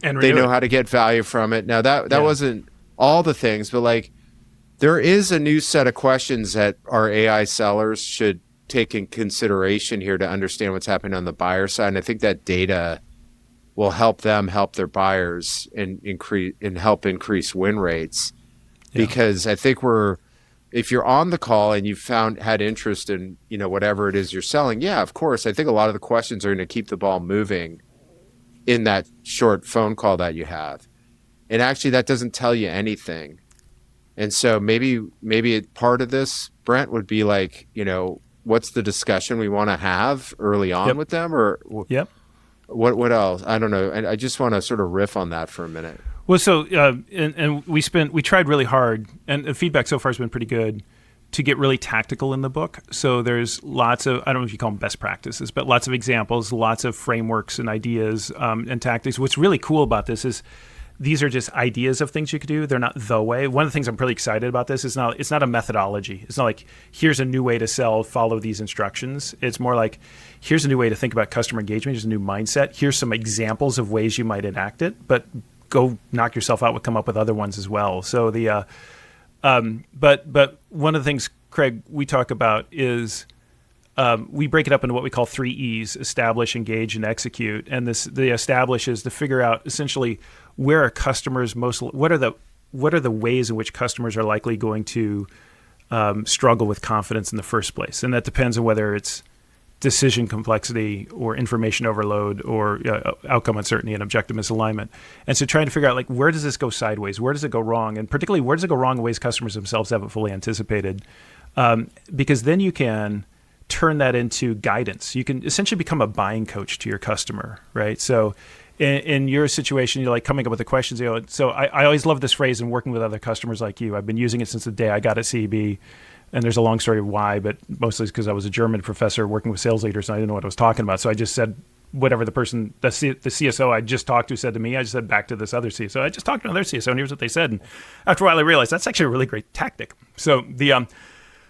And they know how to get value from it. Now, that wasn't all the things, but like, there is a new set of questions that our AI sellers should take in consideration here to understand what's happening on the buyer side. And I think that data will help them help their buyers and help increase win rates. Yeah. Because I think if you're on the call and you've had interest in, whatever it is you're selling, of course, I think a lot of the questions are going to keep the ball moving in that short phone call that you have. And actually that doesn't tell you anything. And so maybe part of this, Brent, would be like, what's the discussion we want to have early on with them, or what else? I don't know. I just want to sort of riff on that for a minute. Well, so and we tried really hard, and the feedback so far has been pretty good, to get really tactical in the book. So there's lots of, I don't know if you call them best practices, but lots of examples, lots of frameworks and ideas and tactics. What's really cool about this is these are just ideas of things you could do. They're not the way. One of the things I'm pretty excited about this is it's not a methodology. It's not like, here's a new way to sell, follow these instructions. It's more like, here's a new way to think about customer engagement. Here's a new mindset. Here's some examples of ways you might enact it, but go knock yourself out. We'll come up with other ones as well. So but one of the things, Craig, we talk about is we break it up into what we call 3 E's: establish, engage, and execute. And the establish is to figure out essentially where are customers what are the ways in which customers are likely going to struggle with confidence in the first place. And that depends on whether it's decision complexity or information overload or outcome uncertainty and objective misalignment. And so trying to figure out, like, where does this go sideways? Where does it go wrong? And particularly, where does it go wrong in ways customers themselves haven't fully anticipated? Because then you can turn that into guidance. You can essentially become a buying coach to your customer, right? So in your situation, you're like coming up with the questions. So I always love this phrase in working with other customers like you. I've been using it since the day I got at CEB. And there's a long story of why, but mostly it's because I was a German professor working with sales leaders and I didn't know what I was talking about. So I just said whatever the CSO I just talked to said to me, I just said back to this other CSO. I just talked to another CSO and here's what they said. And after a while I realized that's actually a really great tactic. So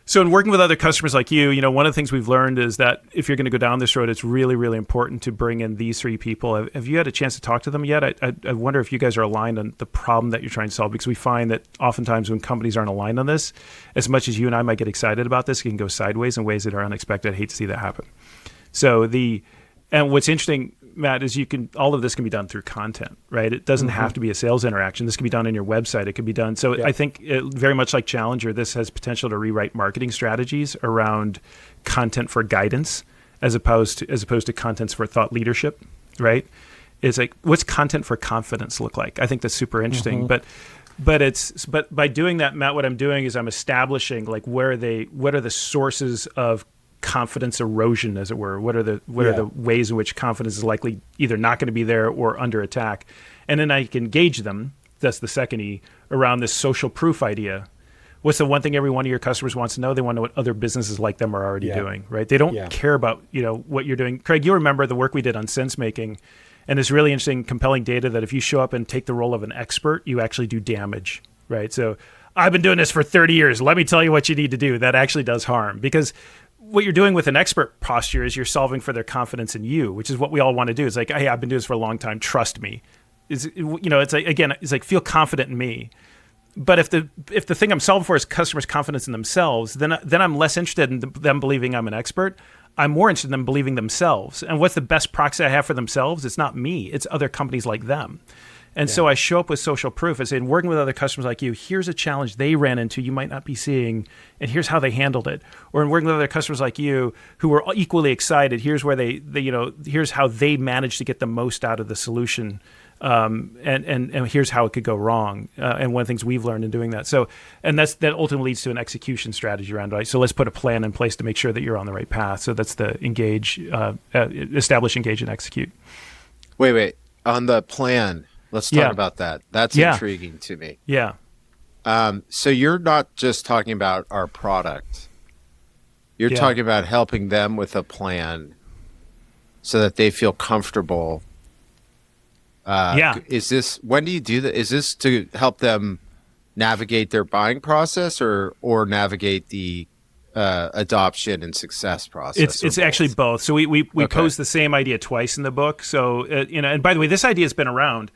so in working with other customers like you, one of the things we've learned is that if you're going to go down this road, it's really, really important to bring in these 3 people. Have you had a chance to talk to them yet? I wonder if you guys are aligned on the problem that you're trying to solve, because we find that oftentimes when companies aren't aligned on this, as much as you and I might get excited about this, it can go sideways in ways that are unexpected. I hate to see that happen. And what's interesting, Matt, is all of this can be done through content, right? It doesn't have to be a sales interaction. This can be done on your website. It could be done. So I think very much like Challenger, this has potential to rewrite marketing strategies around content for guidance as opposed to contents for thought leadership, right? It's like, what's content for confidence look like? I think that's super interesting. But by doing that, Matt, what I'm doing is I'm establishing like what are the sources of confidence erosion, as it were? What are the ways in which confidence is likely either not going to be there or under attack? And then I can gauge them. That's the second E, around this social proof idea. What's the one thing every one of your customers wants to know? They want to know what other businesses like them are already doing, right? They don't care about, what you're doing. Craig, you remember the work we did on sense making and this really interesting, compelling data that if you show up and take the role of an expert, you actually do damage, right? So I've been doing this for 30 years. Let me tell you what you need to do. That actually does harm, because what you're doing with an expert posture is you're solving for their confidence in you, which is what we all want to do. It's like, hey, I've been doing this for a long time. Trust me. It's like, again, it's like, feel confident in me. But if the thing I'm solving for is customers' confidence in themselves, then I'm less interested in them believing I'm an expert. I'm more interested in them believing themselves. And what's the best proxy I have for themselves? It's not me. It's other companies like them. And so I show up with social proof. I say, working with other customers like you, here's a challenge they ran into you might not be seeing, and here's how they handled it. Or in working with other customers like you who were equally excited, here's where here's how they managed to get the most out of the solution. And here's how it could go wrong. And one of the things we've learned in doing that. So, and that ultimately leads to an execution strategy around, right? So let's put a plan in place to make sure that you're on the right path. So that's the establish, engage, and execute. Wait. On the plan, let's talk about that. That's intriguing to me. Yeah. So you're not just talking about our product. You're talking about helping them with a plan so that they feel comfortable. When do you do that? Is this to help them navigate their buying process or navigate the adoption and success process? It's actually both. So we pose the same idea twice in the book. So, and by the way, this idea has been around.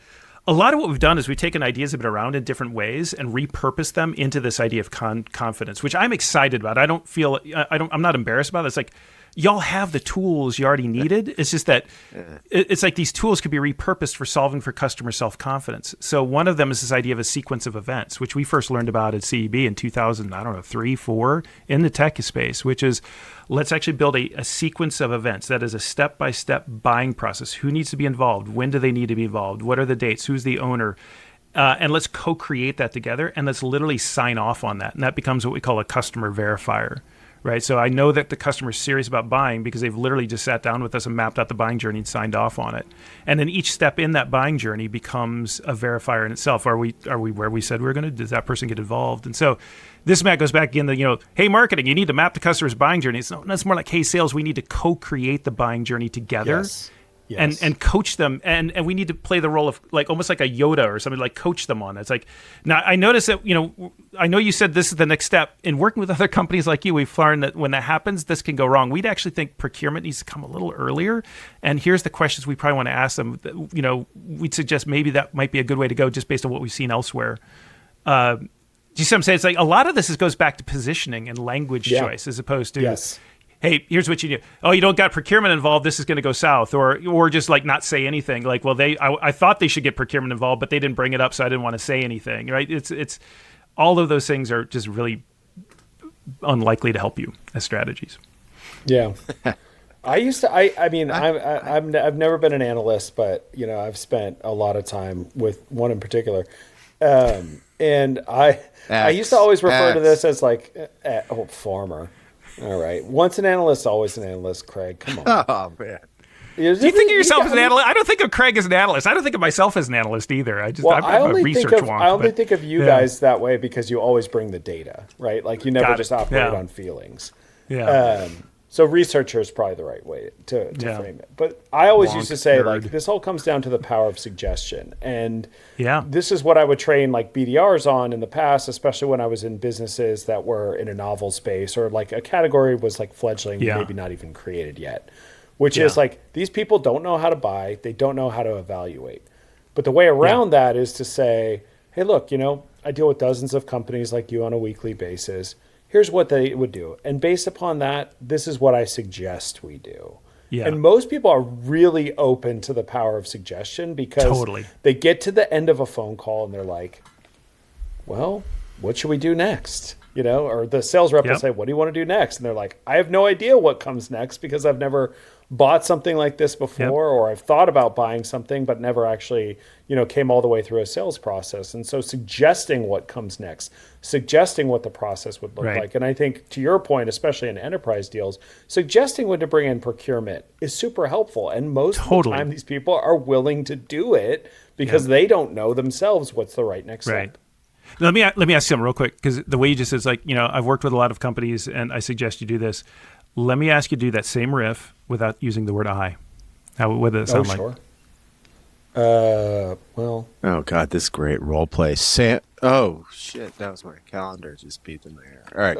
A lot of what we've done is we've taken ideas that have been around in different ways and repurposed them into this idea of confidence, which I'm excited about. I'm not embarrassed about it. It's like, y'all have the tools you already needed. It's just that it's like these tools could be repurposed for solving for customer self-confidence. So one of them is this idea of a sequence of events, which we first learned about at CEB in 2003, 4 in the tech space, which is let's actually build a sequence of events that is a step-by-step buying process. Who needs to be involved? When do they need to be involved? What are the dates? Who's the owner? And let's co-create that together, and let's literally sign off on that. And that becomes what we call a customer verifier. Right. So I know that the customer's serious about buying because they've literally just sat down with us and mapped out the buying journey and signed off on it. And then each step in that buying journey becomes a verifier in itself. Are we where we said we were going to? Does that person get involved? And so this, Matt, goes back again to, hey, marketing, you need to map the customer's buying journey. It's more like, hey, sales, we need to co-create the buying journey together. Yes. And coach them, and we need to play the role of like almost like a Yoda or something, like coach them on it. It's like, now I noticed that, I know you said this is the next step. In working with other companies like you, we've learned that when that happens, this can go wrong. We'd actually think procurement needs to come a little earlier. And here's the questions we probably want to ask them. We'd suggest maybe that might be a good way to go just based on what we've seen elsewhere. Do you see what I'm saying? It's like a lot of this goes back to positioning and language choice as opposed to hey, here's what you do. Oh, you don't got procurement involved. This is going to go south, or just like not say anything. Like, well, I thought they should get procurement involved, but they didn't bring it up, so I didn't want to say anything. Right? It's all of those things are just really unlikely to help you as strategies. Yeah, I used to. I've never been an analyst, but I've spent a lot of time with one in particular, and I used to always refer to this as like farmer. All right. Once an analyst, always an analyst, Craig. Come on. Oh, man. Do you think of yourself as an analyst? I don't think of Craig as an analyst. I don't think of myself as an analyst either. I'm a research wonk. I only think of you guys that way because you always bring the data, right? Like you never just operate on feelings. Yeah. So researcher is probably the right way to frame it. But I always used to say, like, this all comes down to the power of suggestion. And this is what I would train like BDRs on in the past, especially when I was in businesses that were in a novel space or like a category was like fledgling, maybe not even created yet, which is like these people don't know how to buy. They don't know how to evaluate. But the way around that is to say, hey, look, I deal with dozens of companies like you on a weekly basis. Here's what they would do. And based upon that, this is what I suggest we do. Yeah. And most people are really open to the power of suggestion because they get to the end of a phone call and they're like, well, what should we do next? or the sales rep will say, what do you want to do next? And they're like, I have no idea what comes next because I've never bought something like this before, or I've thought about buying something, but never actually, came all the way through a sales process. And so suggesting what comes next, suggesting what the process would look like. And I think to your point, especially in enterprise deals, suggesting when to bring in procurement is super helpful. And most of the time, these people are willing to do it because they don't know themselves what's the right next step. Let me ask you something real quick, because the way you just said, it's like, I've worked with a lot of companies and I suggest you do this. Let me ask you to do that same riff without using the word I. What does it sound like? Sure. Well. Oh God, this is great role play. Oh shit, that was my calendar just beeped in my ear. All right.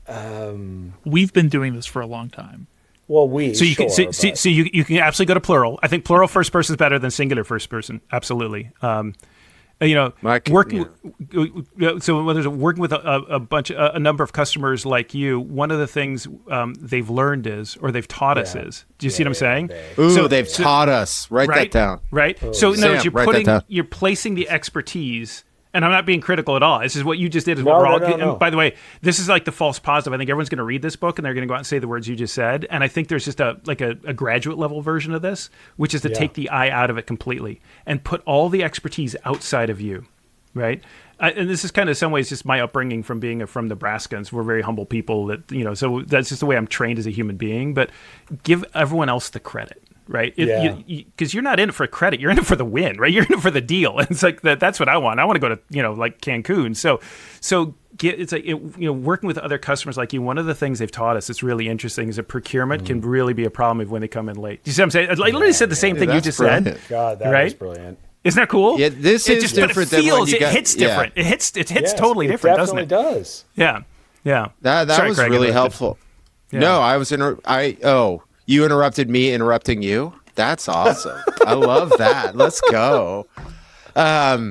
Keep going. We've been doing this for a long time. Well, so you can you can absolutely go to plural. I think plural first person is better than singular first person. Absolutely. Working with a number of customers like you, one of the things they've learned is, or they've taught us is, do you see what I'm saying? They've taught us. Write that down. Right. So in other words, you're placing the expertise. And I'm not being critical at all. This is what you just did. Is what we're all. And by the way, this is like the false positive. I think everyone's going to read this book and they're going to go out and say the words you just said. And I think there's just a graduate level version of this, which is to take the I out of it completely and put all the expertise outside of you, right? And this is kind of in some ways just my upbringing from being from Nebraska. And so we're very humble people that so that's just the way I'm trained as a human being. But give everyone else the credit. Right, because you're not in it for credit, you're in it for the win, right? You're in it for the deal, and it's like that's what I want. I want to go to like Cancun. So it's like working with other customers like you. One of the things they've taught us that's really interesting is that procurement can really be a problem when they come in late. Do you see what I'm saying? I literally said the same thing you just said. God, that is brilliant. Isn't that cool? Yeah, this is different than when you got. It hits different. It hits totally different, doesn't it? It definitely does. Yeah. That was Craig, really helpful. Yeah. No, I was you interrupted me interrupting you? That's awesome. I love that. Let's go. I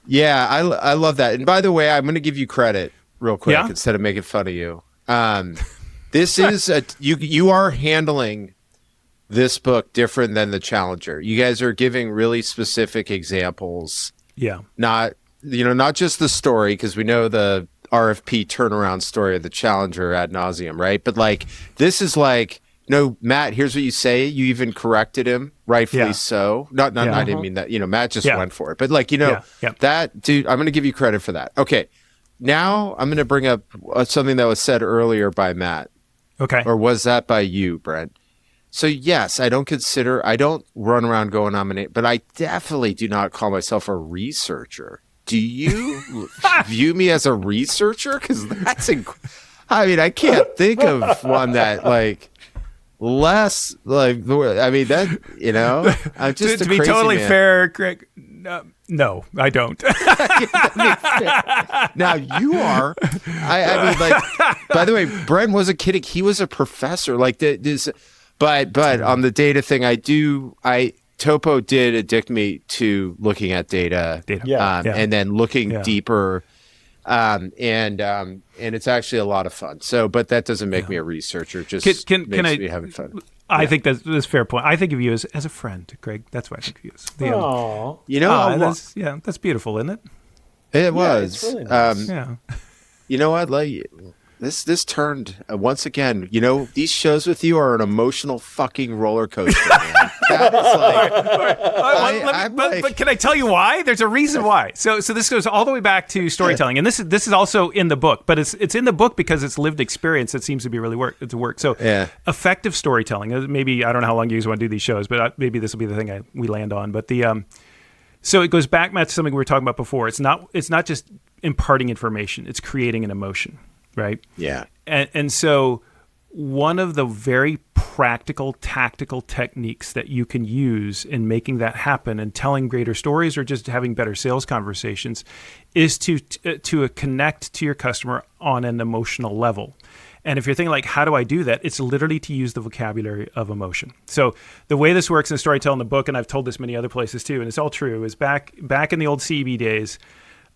love that. And by the way, I'm going to give you credit real quick instead of making fun of you. This is you are handling this book different than the Challenger. You guys are giving really specific examples. Yeah. Not just the story, because we know the RFP turnaround story of the Challenger ad nauseum, right? But like this is like, no, Matt, here's what you say. You even corrected him, rightfully so. I didn't mean that. Matt just went for it. But like, that dude, I'm going to give you credit for that. Okay. Now I'm going to bring up something that was said earlier by Matt. Okay. Or was that by you, Brent? So yes, I don't run around going nominate, but I definitely do not call myself a researcher. Do you view me as a researcher? Because that's I can't think of one that like less like that. I'm just to be totally fair, Craig. No, I don't. Now you are. By the way, Brent wasn't kidding. He was a professor. Like this, but on the data thing, Topo did addict me to looking at data. And then looking deeper. And it's actually a lot of fun. So, but that doesn't make me a researcher. Just makes me having fun. I think that's a fair point. I think of you as a friend, Craig. That's what I think of you as. That's beautiful, isn't it? It was. It's really nice. You know what? Like this turned once again. These shows with you are an emotional fucking roller coaster. Man. That is like. But can I tell you why? There's a reason why. So this goes all the way back to storytelling, and this is also in the book, but it's in the book because it's lived experience that seems to be really work. So effective storytelling. Maybe I don't know how long you guys want to do these shows, but maybe this will be the thing we land on. But so it goes back, Matt, to something we were talking about before. It's not just imparting information; it's creating an emotion, right? Yeah. And so one of the very practical, tactical techniques that you can use in making that happen and telling greater stories or just having better sales conversations is to connect to your customer on an emotional level. And if you're thinking like, how do I do that? It's literally to use the vocabulary of emotion. So the way this works in storytelling, the book, and I've told this many other places too, and it's all true, is back in the old CEB days,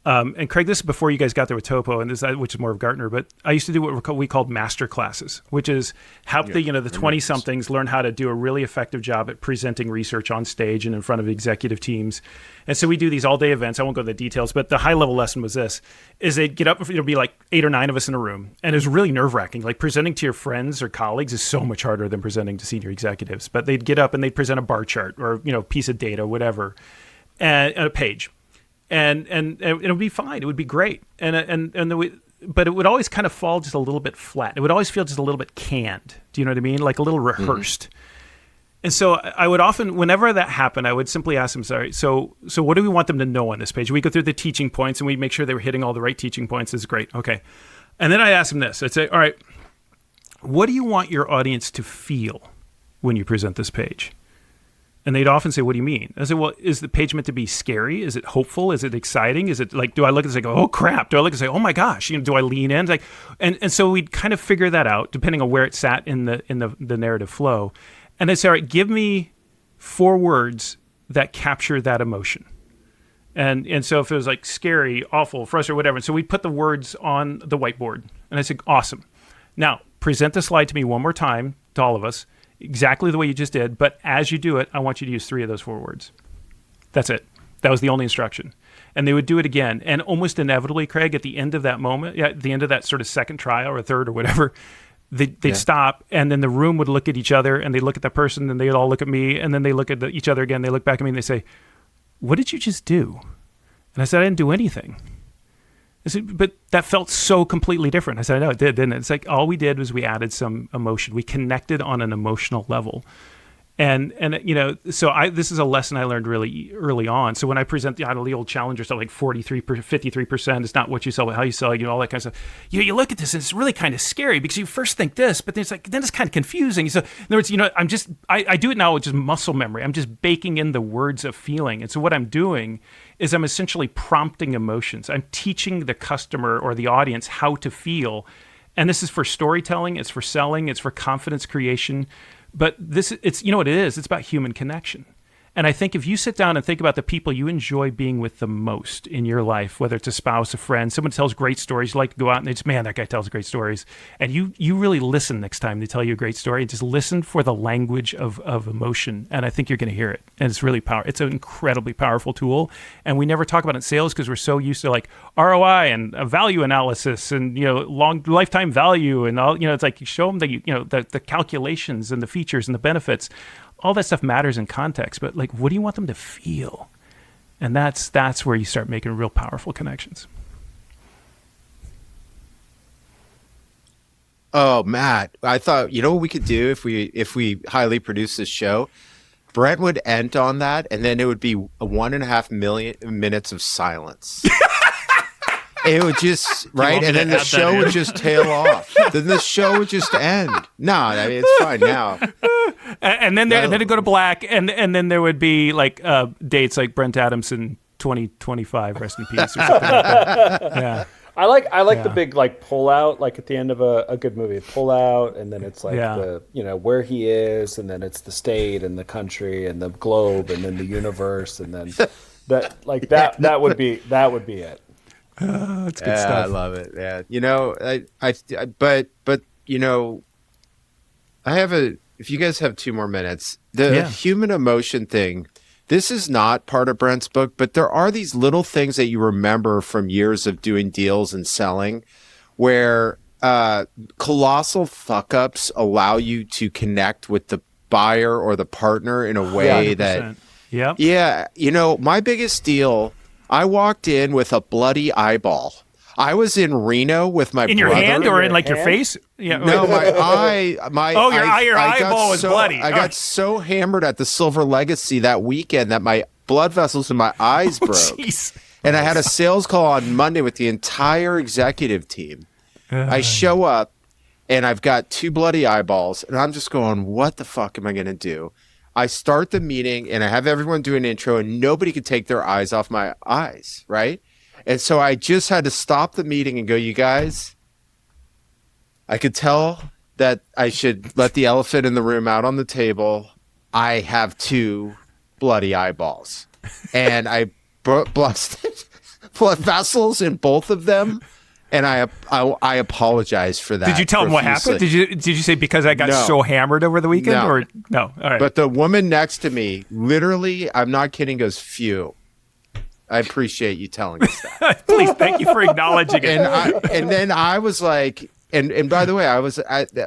And Craig, this is before you guys got there with Topo, and which is more of Gartner. But I used to do what we called master classes, which is help the 20-somethings learn how to do a really effective job at presenting research on stage and in front of executive teams. And so we do these all-day events. I won't go into the details, but the high-level lesson was this: is they'd get up. It'll be like 8 or 9 of us in a room, and it was really nerve-wracking. Like presenting to your friends or colleagues is so much harder than presenting to senior executives. But they'd get up and they'd present a bar chart or piece of data, whatever, and a page. And it would be fine. It would be great. But it would always kind of fall just a little bit flat. It would always feel just a little bit canned. Do you know what I mean? Like a little rehearsed. And so I would often, whenever that happened, I would simply ask them, so what do we want them to know on this page? We go through the teaching points and we make sure they were hitting all the right teaching points. It's great. Okay. And then I'd ask them this. I'd say, all right, what do you want your audience to feel when you present this page? And they'd often say, what do you mean? I said, well, is the page meant to be scary? Is it hopeful? Is it exciting? Is it like, do I look and say, oh crap? Do I look and say, oh my gosh? Do I lean in? Like, and so we'd kind of figure that out depending on where it sat in the narrative flow. And they'd say, all right, give me 4 words that capture that emotion. And so if it was like scary, awful, frustrated, whatever. And so we'd put the words on the whiteboard. And I said, awesome. Now, present the slide to me one more time to all of us, exactly the way you just did, but as you do it, I want you to use 3 of those 4 words. That's it. That was the only instruction. And they would do it again. And almost inevitably, Craig, at the end of that moment, at the end of that sort of second trial or third or whatever, they'd stop, and then the room would look at each other, and they'd look at that person, and they'd all look at me, and then they look at each other again, they look back at me, and they say, what did you just do? And I said, I didn't do anything. I said, but that felt so completely different. I said, I know it did, didn't it? It's like all we did was we added some emotion. We connected on an emotional level. And so this is a lesson I learned really early on. So when I present the old Challenger stuff, like 53%, it's not what you sell, but how you sell, all that kind of stuff. You look at this and it's really kind of scary because you first think this, but then it's kind of confusing. So in other words, I do it now with just muscle memory. I'm just baking in the words of feeling. And so what I'm doing is I'm essentially prompting emotions. I'm teaching the customer or the audience how to feel. And this is for storytelling, it's for selling, it's for confidence creation. But it's what it is. It's about human connection. And I think if you sit down and think about the people you enjoy being with the most in your life, whether it's a spouse, a friend, someone tells great stories, you like to go out and it's, man, that guy tells great stories. And you really listen next time they tell you a great story. Just listen for the language of emotion. And I think you're going to hear it. And it's really powerful. It's an incredibly powerful tool. And we never talk about it in sales because we're so used to like ROI and value analysis and, long lifetime value and all, it's like you show them the calculations and the features and the benefits. All that stuff matters in context, but like, what do you want them to feel? And that's where you start making real powerful connections. Oh, Matt, I thought, what we could do if we highly produce this show? Brent would end on that, and then it would be 1.5 million minutes of silence. It would just, right? And then the show would just tail off. Then the show would just end. No, I mean, it's fine now. And then it'd go to black, and then there would be like dates like Brent Adamson 2025, rest in peace, or something like that. Yeah. I like the big like pullout, like at the end of a good movie, pullout, and then it's like the where he is, and then it's the state and the country and the globe and then the universe, and then that would be it. That's good stuff. I love it. Yeah, I have if you guys have 2 more minutes, the human emotion thing. This is not part of Brent's book, but there are these little things that you remember from years of doing deals and selling, where colossal fuck ups allow you to connect with the buyer or the partner in a way 100%. My biggest deal. I walked in with a bloody eyeball. I was in Reno with my brother. In your hand or in like your face? Yeah. No, my eye. Your eyeball was bloody. I got so hammered at the Silver Legacy that weekend that my blood vessels in my eyes broke. Geez. And I had a sales call on Monday with the entire executive team. I show up and I've got 2 bloody eyeballs and I'm just going, what the fuck am I going to do? I start the meeting and I have everyone do an intro and nobody could take their eyes off my eyes, right? And so I just had to stop the meeting and go, you guys, I could tell that I should let the elephant in the room out on the table. I have 2 bloody eyeballs. And I busted blood vessels in both of them. And I apologize for that. Did you tell him what happened? Did you say because I got so hammered over the weekend? No. Or no? All right. But the woman next to me, literally, I'm not kidding, goes, phew. I appreciate you telling us that. Please, thank you for acknowledging it. And then I was like, and by the way,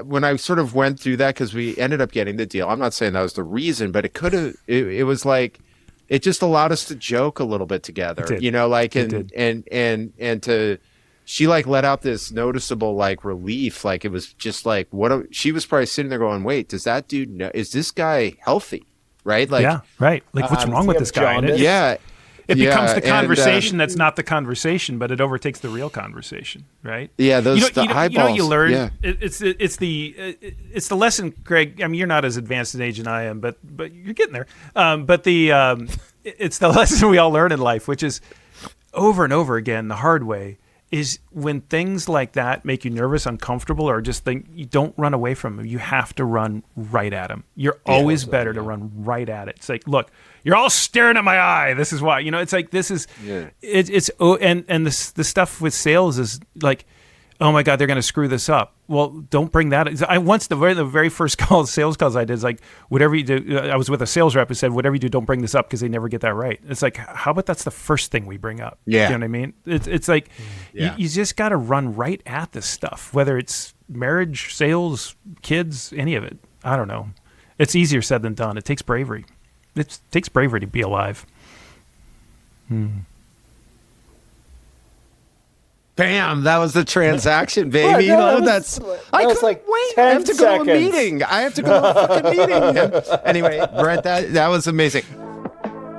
when I sort of went through that, because we ended up getting the deal. I'm not saying that was the reason, but it could have. It was like, it just allowed us to joke a little bit together, you know, like and to. She like let out this noticeable like relief, like it was just like she was probably sitting there going, "Wait, does that dude know? Is this guy healthy?" Right? Like, yeah, right. Like, what's wrong with this guy? And it becomes the conversation that's not the conversation, but it overtakes the real conversation, right? Yeah, those eyeballs. You know what you learn? Yeah. It's the lesson, Greg. I mean, you're not as advanced in age as I am, but you're getting there. It's the lesson we all learn in life, which is over and over again the hard way. Is when things like that make you nervous, uncomfortable, or just think you don't run away from them. You have to run right at them. You're always better to run right at it. It's like, look, you're all staring at my eye. This is why, you know, it's like, this is, and the stuff with sales is like, oh my God, they're going to screw this up. Well, don't bring that. The very first sales calls I did is like, whatever you do, I was with a sales rep who said, whatever you do, don't bring this up because they never get that right. It's like, how about that's the first thing we bring up? Yeah. You know what I mean? It's like, you just got to run right at this stuff, whether it's marriage, sales, kids, any of it. I don't know. It's easier said than done. It takes bravery. It takes bravery to be alive. Bam! That was the transaction, baby. That was like wait. 10 I have to go to a seconds. meeting. I have to go to a fucking meeting. Anyway, Brent, that was amazing.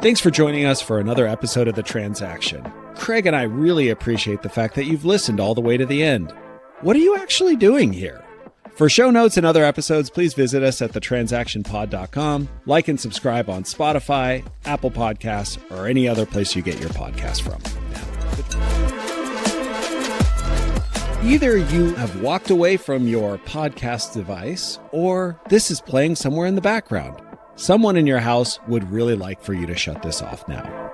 Thanks for joining us for another episode of The Transaction. Craig and I really appreciate the fact that you've listened all the way to the end. What are you actually doing here? For show notes and other episodes, please visit us at thetransactionpod.com. Like and subscribe on Spotify, Apple Podcasts, or any other place you get your podcast from. Either you have walked away from your podcast device, or this is playing somewhere in the background. Someone in your house would really like for you to shut this off now.